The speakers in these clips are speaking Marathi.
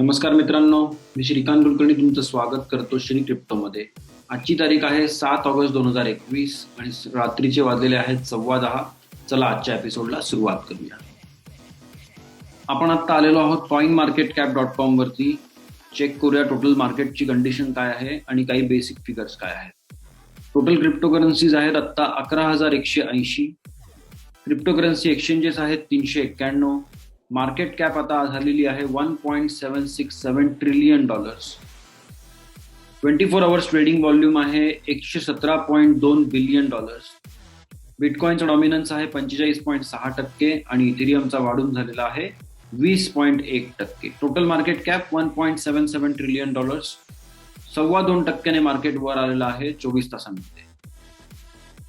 नमस्कार मित्रांनो, मी श्रीकांत कुलकर्णी तुमचं स्वागत करतो श्री क्रिप्टोमध्ये. आजची तारीख आहे 7 ऑगस्ट 2021 आणि रात्रीचे वाजलेले आहेत 10:15. चला आजच्या एपिसोडला सुरुवात करूया. आपण आता आलेलो आहोत coinmarketcap.com वरती. चेक करूया टोटल मार्केटची कंडिशन काय आहे आणि काही बेसिक फिगर्स काय आहेत. टोटल क्रिप्टोकरन्सीज आहेत आता 11,180. क्रिप्टोकरन्सी एक्सचेंजेस आहेत 391. मार्केट कॅप आता झालेली आहे $1.767 ट्रिलियन. 24 आवर्स ट्रेडिंग व्हॉल्यूम आहे $117.2 बिलियन. बिटकॉइनचा डॉमिनन्स आहे 45.6% आणि इथेरियमचा वाढून झालेला आहे 20.1%. Total market cap $1.77 trillion. 2.25% market वर आलेलं आहे 24 तासांमध्ये.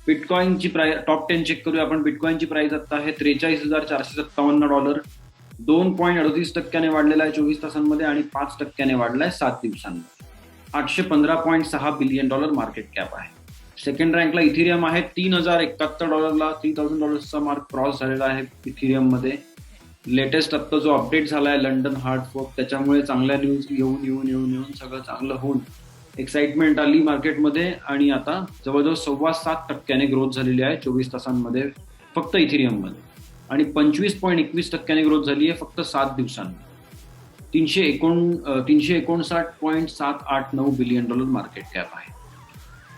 बिटकॉइनची प्राइस टॉप 10 चेक करूया आपण. बिटकॉइनची प्राइस आता आहे $43,457. 2.38% वाढलेला आहे 24 तासांमध्ये आणि 5% वाढलाय 7 दिवसांमध्ये. $815.6 बिलियन मार्केट कॅप आहे. सेकंड रँकला इथेरियम आहे $3,071. $3,000चा मार्क क्रॉस झालेला आहे इथेरियम मध्ये. लेटेस्ट आता जो अपडेट झालाय लंडन हार्ड फोर्क, त्याच्यामुळे चांगल्या न्यूज येऊन सगळं चांगलं होऊन एक्साइटमेंट आली मार्केटमध्ये आणि आता जवळजवळ 7.25% ग्रोथ झालेली आहे 24 तासांमध्ये फक्त इथेरियम मध्ये आणि 25.21% ग्रोथ झाली आहे फक्त 7 दिवसांमध्ये. 359.789 बिलियन मार्केट कॅप आहे.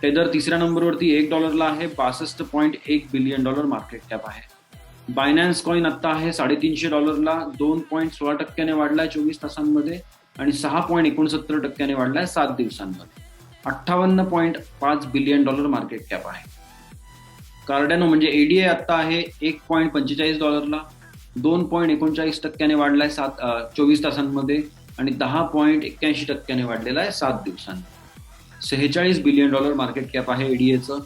टेदर तिसऱ्या नंबरवरती $1 आहे. $62.1 बिलियन मार्केट कॅप आहे. बायनान्स कॉइन आता आहे $350. 2.16% वाढलाय 24 तासांमध्ये आणि 6.69% वाढलाय 7 दिवसांमध्ये. $58.5 बिलियन मार्केट कॅप आहे. कार्डॅनो म्हणजे एडीए आता आहे $1.45. 2.39% वाढलाय 24 तासांमध्ये आणि 10.81% वाढलेला आहे 7 दिवसांमध्ये. $46 बिलियन मार्केट कॅप आहे एडीएचं.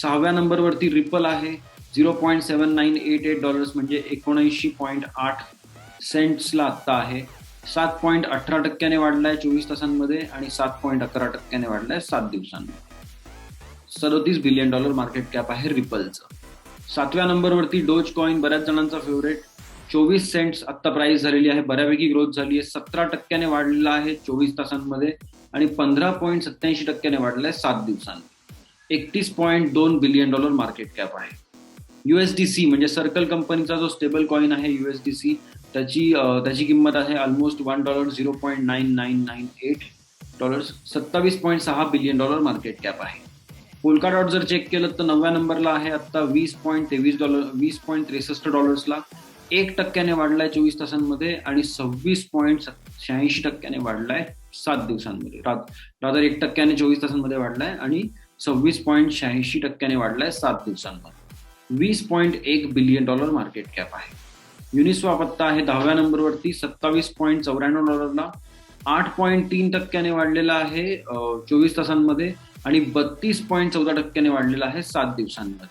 6व्या नंबरवरती रिपल आहे $0.7988 म्हणजे 79.8 सेंट्सला आत्ता आहे. 7.18% वाढलाय 24 तासांमध्ये आणि 7.11% वाढलाय 7 दिवसांमध्ये. $37 बिलियन मार्केट कॅप आहे रिपलचं. 7व्या नंबरवरती डोज कॉइन, बऱ्याच जणांचा फेवरेट. 24 सेंट्स आत्ता प्राइस झालेली आहे. बऱ्यापैकी ग्रोथ झाली आहे. 17% वाढलेला आहे 24 तासांमध्ये आणि 15.87% वाढलाय 7 दिवसांमध्ये. $31.2 बिलियन मार्केट कॅप आहे. USDC म्हणजे सर्कल कंपनीचा जो स्टेबल कॉइन आहे USDC, त्याची किंमत आहे ऑलमोस्ट $1. $0.9998. $27.6 बिलियन मार्केट कॅप आहे. पोल्काडॉट जर चेक केलं तर 9व्या नंबरला आहे आता $20.63. 1% वाढलाय 24 तासांमध्ये आणि 26.86% वाढलाय 7 दिवसांमध्ये. रादर 1% 24 तासांमध्ये वाढलाय आणि 26.86% वाढलाय 7 दिवसांमध्ये. $20.1 बिलियन मार्केट कॅप आहे. युनिस्वॅप आता आहे 10व्या नंबरवरती $27.94. 8.3% वाढलेला आहे 24 तासांमध्ये आणि 32.14% वाढलेला आहे 7 दिवसांमध्ये.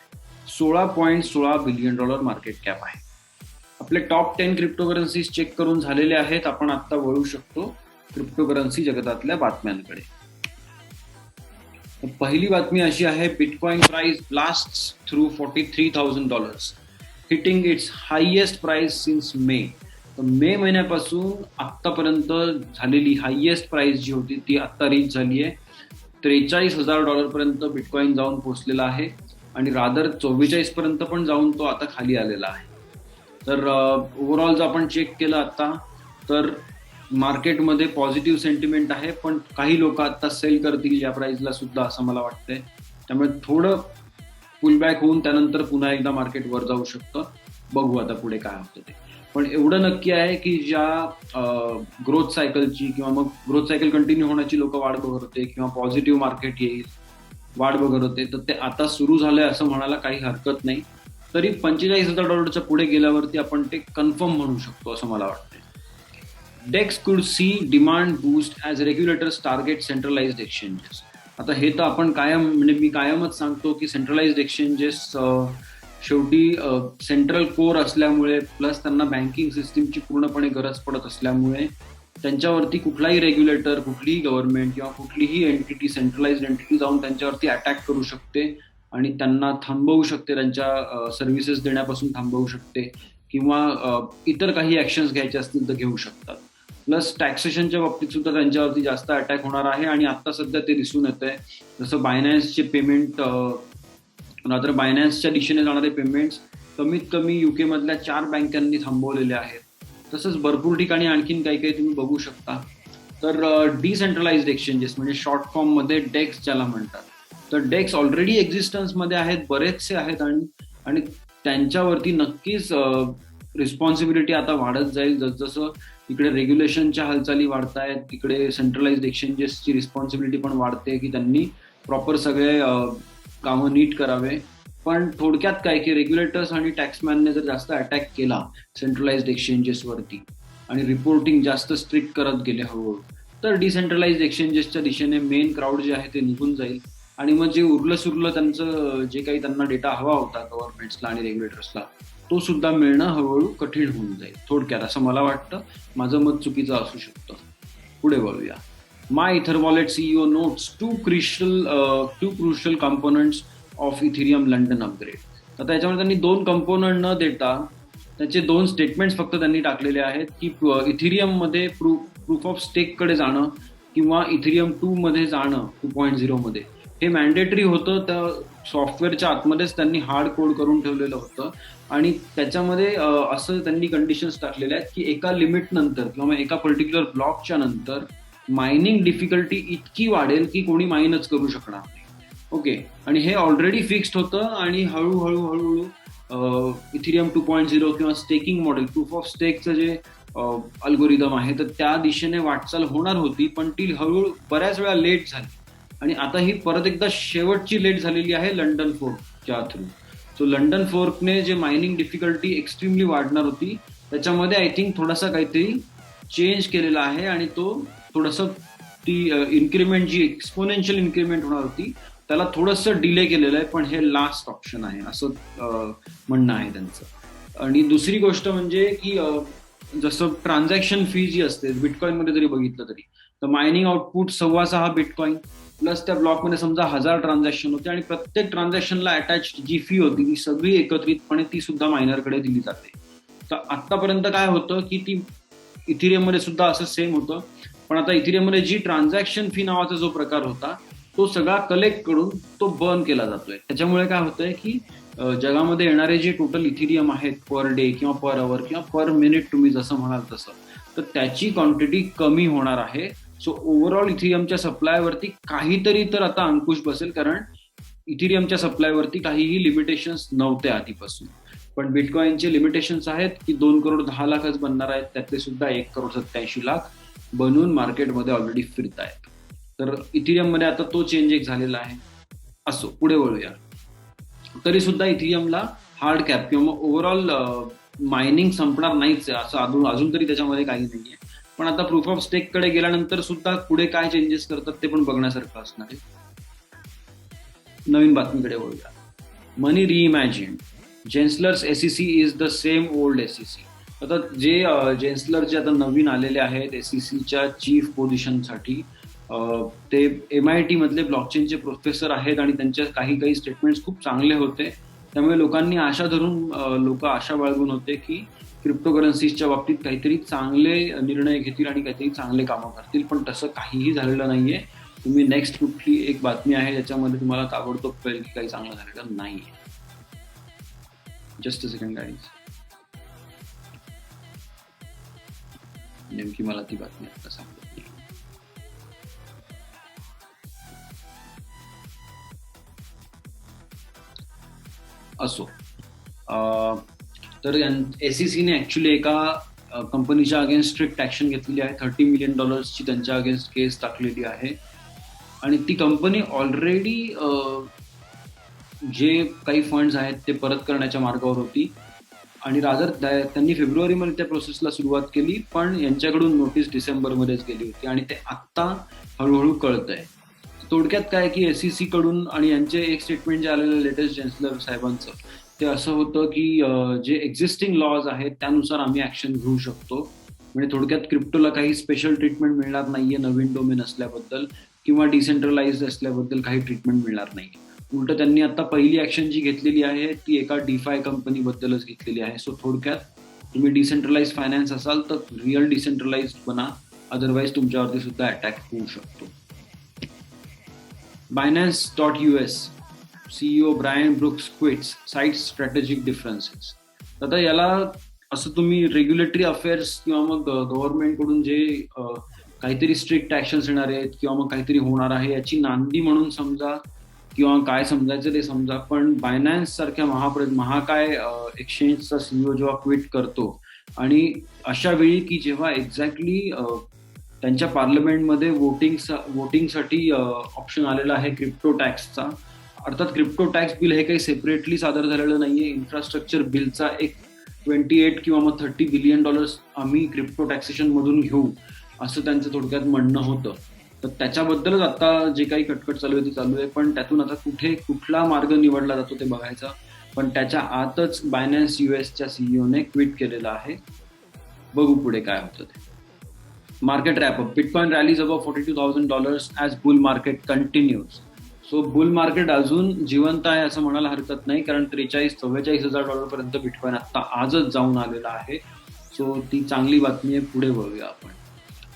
$16.16 बिलियन मार्केट कॅप आहे. आपले टॉप 10 क्रिप्टोकरन्सीज चेक करून झालेले आहेत. आपण आता वळू शकतो क्रिप्टोकरन्सी जगतातल्या बातम्यांकडे. पहिली बातमी अशी आहे, bitcoin price blasts through $43,000 hitting its highest price since May. May महिन्यापासून आतापर्यंत झालेली हायेस्ट प्राइस जी होती ती आता रीच झाली आहे. $43,000 पर्यंत बिटकॉइन जाऊन पोहोचलेला आहे आणि रादर 44 पर्यंत पण जाऊन तो आता खाली आलेला आहे. तर ओव्हरऑल जर आपण चेक केलं आता तर मार्केटमध्ये पॉझिटिव्ह सेंटिमेंट आहे, पण काही लोक आता सेल करतील या प्राइसला सुद्धा असं मला वाटतंय. त्यामुळे थोडं पुलबॅक होऊन त्यानंतर पुन्हा एकदा मार्केट वर जाऊ शकतं. बघू आता पुढे काय होतं ते. पण एवढं नक्की आहे की ज्या ग्रोथ सायकलची किंवा मग ग्रोथ सायकल कंटिन्यू होण्याची लोक वाट बघत होते किंवा पॉझिटिव्ह मार्केट येईल वाट बघत होते, तर ते आता सुरू झालंय असं म्हणायला काही हरकत नाही. तरी $45,000 पुढे गेल्यावरती आपण ते कन्फर्म म्हणू शकतो असं मला वाटतं. DEXs could see demand boost as regulators target centralized exchanges. आता हे तर आपण मी कायमच सांगतो की सेंट्रलाइज्ड एक्सचेंजेस शेवटी सेंट्रल कोर असल्यामुळे प्लस त्यांना बँकिंग सिस्टीमची पूर्णपणे गरज पडत असल्यामुळे त्यांच्यावरती कुठलाही रेग्युलेटर, कुठलीही गव्हर्नमेंट किंवा कुठलीही एंटिटी, सेंट्रलाइज्ड एंटिटी जाऊन त्यांच्यावरती अटॅक करू शकते आणि त्यांना थांबवू शकते, त्यांच्या सर्व्हिसेस देण्यापासून थांबवू शकते किंवा इतर काही ऍक्शन्स घ्यायचे असतील तर घेऊ शकतात. प्लस टॅक्सेशनच्या बाबतीत सुद्धा त्यांच्यावरती जास्त अटॅक होणार आहे. आणि आता सध्या ते दिसून येत आहे, जसं बायनॅन्सचे पेमेंट, रादर बायनॅन्सच्या दिशेने जाणारे पेमेंट्स कमीत कमी युके मधल्या 4 बँकांनी थांबवलेले आहेत. तसंच भरपूर ठिकाणी आणखीन काही काही तुम्ही बघू शकता. तर डिसेंट्रलाइज्ड एक्सचेंजेस म्हणजे शॉर्ट फॉर्म मध्ये डेक्स ज्याला म्हणतात, तर डेक्स ऑलरेडी एक्झिस्टन्समध्ये आहेत, बरेचसे आहेत. आणि त्यांच्यावरती नक्कीच रिस्पॉन्सिबिलिटी आता वाढत जाईल. जसजसं इकडे रेग्युलेशनच्या हालचाली वाढतायत, इकडे सेंट्रलाइज्ड एक्सचेंजेसची रिस्पॉन्सिबिलिटी पण वाढते की त्यांनी प्रॉपर सगळे कामं नीट करावे. पण थोडक्यात काय की रेग्युलेटर्स आणि टॅक्समॅनने जर जास्त अटॅक केला सेंट्रलाइज्ड एक्सचेंजेसवरती आणि रिपोर्टिंग जास्त स्ट्रिक्ट करत गेले हळूहळू, तर डिसेंट्रलाइज्ड एक्सचेंजेसच्या दिशेने मेन क्राऊड जे आहे ते निघून जाईल. आणि मग जे उरलं सुरलं त्यांचं जे काही त्यांना डेटा हवा होता गव्हर्नमेंट्सला आणि रेग्युलेटर्सला, तो सुद्धा मिळणं हळूहळू कठीण होऊन जाईल. थोडक्यात असं मला वाटतं. माझं मत चुकीचं असू शकतं. पुढे वळूया. MyEtherWallet CEO notes two crucial components of Ethereum London upgrade. आता याच्यामध्ये त्यांनी 2 कंपोनंट न देता त्याचे 2 स्टेटमेंट्स फक्त त्यांनी टाकलेले आहेत की इथिरियम मध्ये प्रूफ ऑफ स्टेक कडे जाणं किंवा इथिरियम 2 मध्ये जाणं 2.0 मध्ये हे मॅन्डेटरी होतं. त्या सॉफ्टवेअरच्या आतमध्येच त्यांनी हार्ड कोड करून ठेवलेलं होतं. आणि त्याच्यामध्ये असं त्यांनी कंडिशन्स टाकलेल्या आहेत की एका लिमिट नंतर किंवा एका पर्टिक्युलर ब्लॉकच्या नंतर मायनिंग डिफिकल्टी इतकी वाढेल की कोणी माइनच करू शकणार नाही. ओके. आणि हे ऑलरेडी फिक्स्ड होतं. आणि हळूहळू इथिरियम 2.0 किंवा स्टेकिंग मॉडेल, प्रूफ ऑफ स्टेकचं जे अल्गोरिदम आहे, तर त्या दिशेने वाटचाल होणार होती, पण ती हळूहळू बऱ्याच वेळा लेट झाली. आणि आता ही परत एकदा शेवटची लेट झालेली आहे लंडन फोर्कच्या थ्रू. सो लंडन फोर्कने जे मायनिंग डिफिकल्टी एक्स्ट्रीमली वाढणार होती त्याच्यामध्ये आय थिंक थोडासा काहीतरी चेंज केलेला आहे. आणि तो थोडंसं ती इन्क्रीमेंट जी एक्सपोनेन्शियल इन्क्रीमेंट होणार होती त्याला थोडंसं डिले केलेलं आहे. पण हे लास्ट ऑप्शन आहे असं म्हणणं आहे त्यांचं. आणि दुसरी गोष्ट म्हणजे की जसं ट्रान्झॅक्शन फी जी असते बिटकॉईनमध्ये जरी बघितलं तरी, तर मायनिंग आउटपुट 6.25 बिटकॉईन प्लस त्या ब्लॉकमध्ये समजा 1000 ट्रान्झॅक्शन होते आणि प्रत्येक ट्रान्झॅक्शनला अटॅच जी फी होती ती सगळी एकत्रितपणे ती सुद्धा मायनरकडे दिली जाते. तर आतापर्यंत काय होतं की ती इथिरियममध्ये सुद्धा असं सेम होतं. पण आता इथिरियममध्ये जी ट्रान्झॅक्शन फी नावाचा जो प्रकार होता तो सगळा कलेक्ट करून तो बर्न केला जातोय. त्याच्यामुळे काय होतंय की जगामध्ये येणारे जे टोटल इथिरियम आहेत पर डे किंवा पर अवर किंवा पर मिनिट तुम्ही जसं म्हणाल तसं, तर त्याची क्वांटिटी कमी होणार आहे. सो ओव्हरऑल इथिरियमच्या सप्लायवरती काहीतरी तर आता अंकुश बसेल, कारण इथिरियमच्या सप्लायवरती काहीही लिमिटेशन्स नव्हते आधीपासून. पण बिटकॉईनचे लिमिटेशन्स आहेत की 2,10,00,000च बनणार आहेत, त्यातले सुद्धा 1,87,00,000 बनवून मार्केटमध्ये ऑलरेडी फिरत आहेत. तर इथिरियममध्ये आता तो चेंज एक झालेला आहे. असो, पुढे वळूया. तरी सुद्धा इथिरियमला हार्ड कॅप किंवा ओव्हरऑल मायनिंग संपणार नाहीच आहे असं अजून तरी त्याच्यामध्ये काही नाहीये. पण आता प्रूफ ऑफ स्टेक कडे गेल्यानंतर सुद्धा पुढे काय चेंजेस करतात ते पण बघण्यासारखं असणार आहे. नवीन बातमीकडे वळूया. Money reimagine, Gensler's SEC is the same old SEC. आता जे जेन्सलर जे आता नवीन आलेले आहेत एसईसीच्या चीफ पोझिशनसाठी, ते MIT मधले ब्लॉकचेनचे प्रोफेसर आहेत आणि त्यांचे काही स्टेटमेंट्स खूप चांगले होते. त्यामुळे लोकांनी आशा धरून लोक आशा बाळगून होते की क्रिप्टोकरन्सीजच्या बाबतीत काहीतरी चांगले निर्णय घेतील आणि काहीतरी चांगले कामं करतील. पण तसं काहीही झालेलं नाहीये. तुम्ही नेक्स्ट कुठली एक बातमी आहे ज्याच्यामध्ये तुम्हाला ताबडतोब कळेल की काही चांगलं झालेलं नाहीये. जस्ट अ सेकंड गाईज, नेमकी मला ती बातमी आता सांगतो. असो, तर एसईसीने ऍक्च्युली एका कंपनीच्या अगेन्स्ट स्ट्रिक्ट ऍक्शन घेतलेली आहे. $30 मिलियन त्यांच्या अगेन्स्ट केस टाकलेली आहे. आणि ती कंपनी ऑलरेडी जे काही फंड्स आहेत ते परत करण्याच्या मार्गावर होती. आणि रादर त्यांनी फेब्रुवारीमध्ये त्या प्रोसेसला सुरुवात केली, पण यांच्याकडून नोटीस डिसेंबरमध्येच गेली होती आणि ते आत्ता हळूहळू कळतंय. थोडक्यात काय की एसईसी कडून आणि यांचे एक स्टेटमेंट जे आलेलं लेटेस्ट चॅन्सलर साहेबांचं, ते असं होतं की जे एक्झिस्टिंग लॉज आहेत त्यानुसार आम्ही ऍक्शन घेऊ शकतो. म्हणजे थोडक्यात क्रिप्टोला काही स्पेशल ट्रीटमेंट मिळणार नाहीये नवीन डोमेन असल्याबद्दल किंवा डिसेंट्रलाइज असल्याबद्दल काही ट्रीटमेंट मिळणार नाही. उलट त्यांनी आता पहिली ऍक्शन जी घेतलेली आहे ती एका डिफाय कंपनीबद्दलच घेतलेली आहे. सो थोडक्यात तुम्ही डिसेंट्रलाइज फायनान्स असाल तर रिअल डिसेंट्रलाइज बना, अदरवाईज तुमच्यावरती सुद्धा अटॅक होऊ शकतो. Binance.us CEO Brian Brooks quits cites strategic differences. आता याला असं तुम्ही रेग्युलेटरी अफेअर्स किंवा मग गव्हर्नमेंटकडून जे काहीतरी स्ट्रिक्ट ऍक्शन्स येणार आहेत किंवा मग काहीतरी होणार आहे याची नांदी म्हणून समजा किंवा काय समजायचं ते समजा, पण बायनान्स सारख्या महाकाय एक्सचेंजचा सीईओ जेव्हा क्विट करतो आणि अशा वेळी की जेव्हा एक्झॅक्टली त्यांच्या पार्लमेंटमध्ये वोटिंगसाठी ऑप्शन आलेला आहे क्रिप्टो टॅक्सचा. अर्थात क्रिप्टो टॅक्स बिल हे काही सेपरेटली सादर झालेलं नाहीये. इन्फ्रास्ट्रक्चर बिलचा एक 28 किंवा मग $30 बिलियन आम्ही क्रिप्टो टॅक्सेशन मधून घेऊ असं त्यांचं थोडक्यात म्हणणं होतं. तर त्याच्याबद्दलच आता जे काही कटकट चालू आहे ती चालू आहे, पण त्यातून आता कुठला मार्ग निवडला जातो ते बघायचा. पण त्याच्या आतच बायनान्स यूएसच्या सीईओने क्विट केलेलं आहे. बघू पुढे काय होतं ते. Market wrap up. Bitcoin rallies above $42,000 as bull market continues. So bull market अजून जिवंत आहे असं म्हणायला हरकत नाही, कारण $43,000-44,000 पर्यंत बिटकॉइन आता आजच जाऊन आलेला आहे. सो ती चांगली बातमी आहे. पुढे बघूया आपण.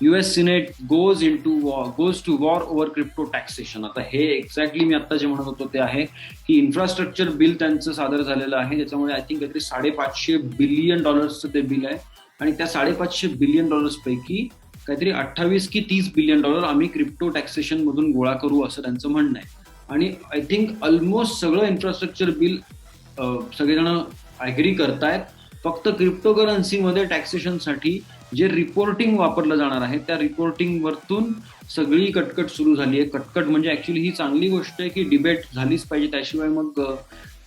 US Senate goes to war over crypto taxation. आता हे एक्झॅक्टली मी आता जे म्हणत होतो ते आहे की इन्फ्रास्ट्रक्चर बिल त्यांचं सादर झालेलं आहे, ज्याच्यामुळे आय थिंक काहीतरी $550 बिलियन ते बिल आहे आणि त्या $550 बिलियन पैकी काहीतरी 28 की 30 बिलियन आम्ही क्रिप्टो टॅक्सेशन मधून गोळा करू असं त्यांचं म्हणणं आहे. आणि आय थिंक ऑलमोस्ट सगळं इन्फ्रास्ट्रक्चर बिल सगळेजण ऍग्री करतायत. फक्त क्रिप्टोकरन्सीमध्ये टॅक्सेशनसाठी जे रिपोर्टिंग वापरलं जाणार आहे त्या रिपोर्टिंग वरतून सगळी कटकट सुरू झाली आहे. कटकट म्हणजे ऍक्च्युली ही चांगली गोष्ट आहे की डिबेट झालीच पाहिजे, त्याशिवाय मग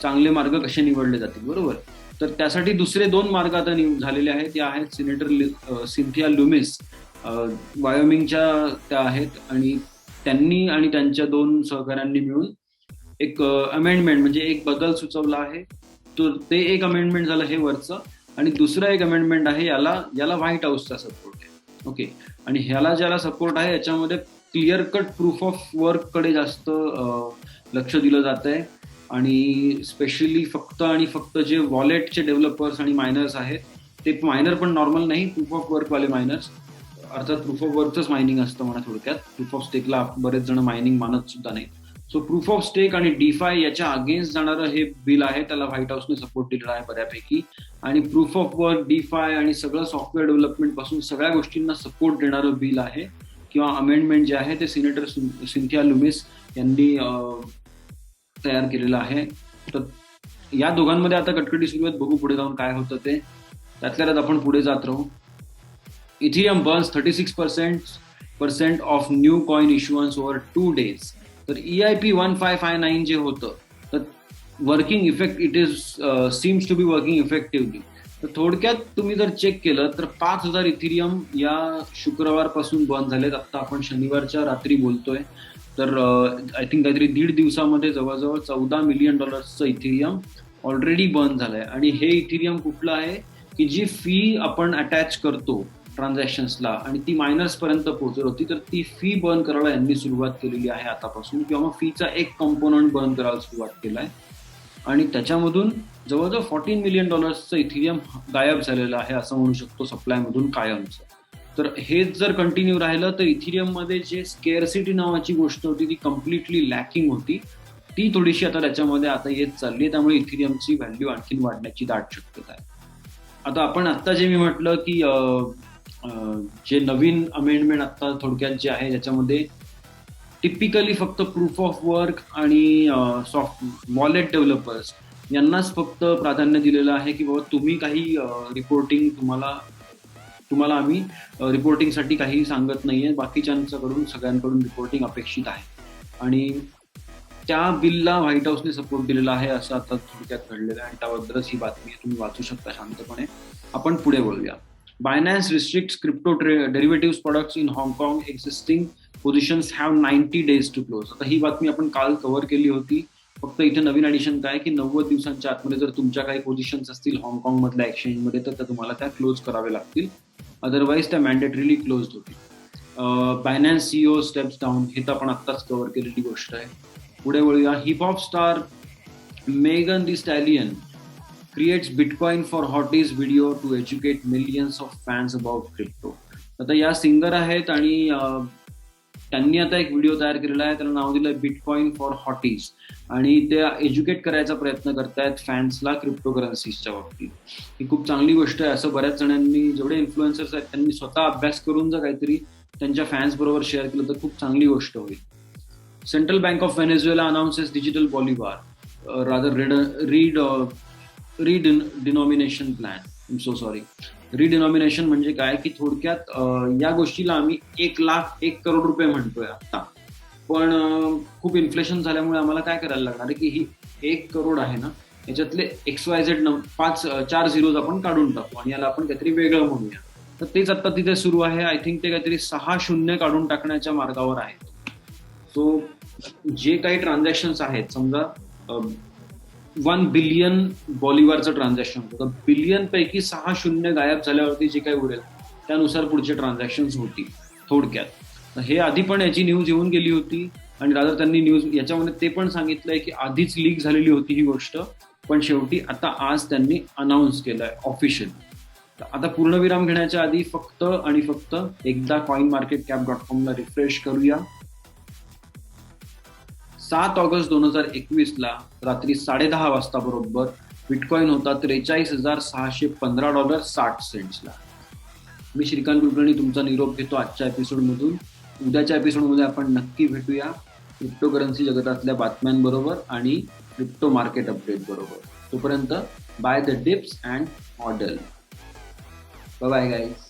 चांगले मार्ग कसे निवडले जातील, बरोबर. तर त्यासाठी दुसरे 2 मार्ग आता झालेले आहेत. ते आहेत सिनेटर सिंथिया लुमिस, वायोमिंगच्या त्या आहेत, आणि त्यांनी आणि त्यांच्या 2 सहकाऱ्यांनी मिळून एक अमेंडमेंट म्हणजे एक बदल सुचवला आहे. तर ते एक अमेंडमेंट झालं हे वरचं, आणि दुसरा एक अमेंडमेंट आहे याला व्हाईट हाऊसचा सपोर्ट आहे. ओके. आणि ह्याला ज्याला सपोर्ट आहे याच्यामध्ये clear cut proof of work कडे जास्त लक्ष दिलं जात आहे, आणि स्पेशली फक्त जे वॉलेटचे डेव्हलपर्स आणि मायनर्स आहेत, ते मायनर पण नॉर्मल नाही, प्रूफ ऑफ वर्क वाले मायनर्स. अर्थात प्रूफ ऑफ वर्कच मायनिंग असतं म्हणा थोडक्यात. प्रूफ ऑफ स्टेकला बरेच जण मायनिंग मानत सुद्धा नाही. सो प्रूफ ऑफ स्टेक आणि डीफाय याच्या अगेन्स्ट जाणारं हे बिल आहे, त्याला व्हाईट हाऊसने सपोर्ट दिलेला आहे बऱ्यापैकी. आणि प्रूफ ऑफ वर्क, डीफाय आणि सगळं सॉफ्टवेअर डेव्हलपमेंट पासून सगळ्या गोष्टींना सपोर्ट देणारं बिल आहे किंवा अमेंडमेंट जे आहे ते सिनेटर सिंथिया लुमिस यांनी तयार केलेलं आहे. तर या दोघांमध्ये आता कटकटी सुरू आहेत. बघू पुढे जाऊन काय होतं ते. त्यातल्या त्यात आपण पुढे जात राहू. Ethereum burns 36% of new coin issuance over 2 days. तर EIP 1559 जे होतं तर working effect seems to be working effectively. तर थोडक्यात तुम्ही जर चेक केलं तर 5,000 इथिरियम या शुक्रवारपासून बंद झालेत. आता आपण शनिवारच्या रात्री बोलतोय, तर आय थिंक काहीतरी 1.5 दिवसामध्ये जवळजवळ $14 मिलियन इथिरियम ऑलरेडी बंद झालंय. आणि हे इथिरियम कुठलं आहे की जी फी आपण अटॅच करतो ट्रान्झॅक्शन्सला आणि ती मायनर्स पर्यंत पोहोचत होती, तर ती फी बर्न करायला यांनी सुरुवात केलेली आहे आतापासून, किंवा मग फीचा एक कंपोनंट बर्न करायला सुरुवात केलाय. आणि त्याच्यामधून जवळजवळ $14 मिलियन इथिरियम गायब झालेलं आहे असं म्हणू शकतो सप्लायमधून कायमचं. तर हेच जर कंटिन्यू राहिलं तर इथिरियम मध्ये जे स्केअरसिटी नावाची गोष्ट होती ती कम्प्लिटली लॅकिंग होती, ती थोडीशी आता त्याच्यामध्ये आता येत चालली आहे. त्यामुळे इथिरियमची व्हॅल्यू आणखीन वाढण्याची दाट शक्यता आहे. आता आता जे मी म्हटलं की जे नवीन अमेंडमेंट आता थोडक्यात जे आहे ज्याच्यामध्ये टिपिकली फक्त प्रूफ ऑफ वर्क आणि वॉलेट डेव्हलपर्स यांनाच फक्त प्राधान्य दिलेलं आहे की बाबा तुम्ही काही रिपोर्टिंग तुम्हाला आम्ही रिपोर्टिंगसाठी काही सांगत नाहीये, बाकीच्यांच्याकडून सगळ्यांकडून रिपोर्टिंग अपेक्षित आहे. आणि त्या बिलला व्हाईट हाऊसने सपोर्ट दिलेला आहे असं आता थोडक्यात घडलेलं आहे, आणि त्याबद्दलच ही बातमी तुम्ही वाचू शकता शांतपणे. आपण पुढे बोलूया. Binance restricts crypto derivatives products in Hong Kong. Existing positions have 90 days to close. आता ही बातमी आपण काल कव्हर केली होती. फक्त इथे नवीन ॲडिशन काय की 90 दिवसांच्या आतमध्ये जर तुमच्या काही पोझिशन्स असतील हाँगकाँग मधल्या एक्सचेंजमध्ये तर तुम्हाला त्या क्लोज करावे लागतील, अदरवाईज त्या मॅन्डेटरीली क्लोज होतील. बायनान्स सीईओ स्टेप्स डाऊन, हे तर आपण आत्ताच कव्हर केलेली गोष्ट आहे. पुढे वळूया. Hip hop star Megan Thee Stallion creates bitcoin for hotties video to educate millions of fans about crypto. आता या सिंगर आहेत आणि त्यांनी आता एक व्हिडिओ तयार केलेला आहे, त्याला नाव दिलं बिटकॉइन फॉर हॉटीज, आणि ते एज्युकेट करायचा प्रयत्न करतायत फॅन्सला क्रिप्टो करन्सीजच्या बाबतीत. ही खूप चांगली गोष्ट आहे. असं बऱ्याच जणांनी, जेवढे इन्फ्लुएन्सर्स आहेत त्यांनी स्वतः अभ्यास करून जर काहीतरी त्यांच्या फॅन्स बरोबर शेअर केलं तर खूप चांगली गोष्ट होईल. Central bank of Venezuela announces digital bolivar, redenomination plan. So sorry. Redenomination म्हणजे काय की थोडक्यात या गोष्टीला आम्ही 1,00,000 करोड रुपये म्हणतोय आता, पण खूप इन्फ्लेशन झाल्यामुळे आम्हाला काय करायला लागणार आहे की ही 1 करोड आहे ना, याच्यातले XYZ 4 झिरोज आपण काढून टाकू आणि याला आपण काहीतरी वेगळं म्हणूया. तर तेच आता तिथे सुरू आहे. आय थिंक ते काहीतरी 6 शून्य काढून टाकण्याच्या मार्गावर आहेत. सो जे काही ट्रान्झॅक्शन्स आहेत, समजा 1 बिलियन बॉलिवारचं ट्रान्झॅक्शन होतं, तर बिलियन पैकी 6 शून्य गायब झाल्यावरती जे काही उरेल त्यानुसार पुढचे ट्रान्झॅक्शन्स होतील थोडक्यात. तर हे आधी पण याची न्यूज येऊन गेली होती आणि रादर त्यांनी न्यूज याच्यामध्ये ते पण सांगितलंय की आधीच लीक झालेली होती ही गोष्ट, पण शेवटी आता आज त्यांनी अनाऊन्स केलंय ऑफिशियल. आता पूर्णविराम घेण्याच्या आधी फक्त आणि फक्त एकदा coinmarketcap.com ला रिफ्रेश करूया. 7 ऑगस्ट 2021 रात्री 10:30 वाजता बरोबर बिटकॉइन होता $43,615.60. मी श्रीकांत कुलकर्णी तुमचा निरोप घेतो आजच्या एपिसोडमधून. उद्याच्या एपिसोडमध्ये आपण नक्की भेटूया क्रिप्टो करन्सी जगतातल्या बातम्यांबरोबर आणि क्रिप्टो मार्केट अपडेट बरोबर. तोपर्यंत buy the dips and order. Bye bye guys.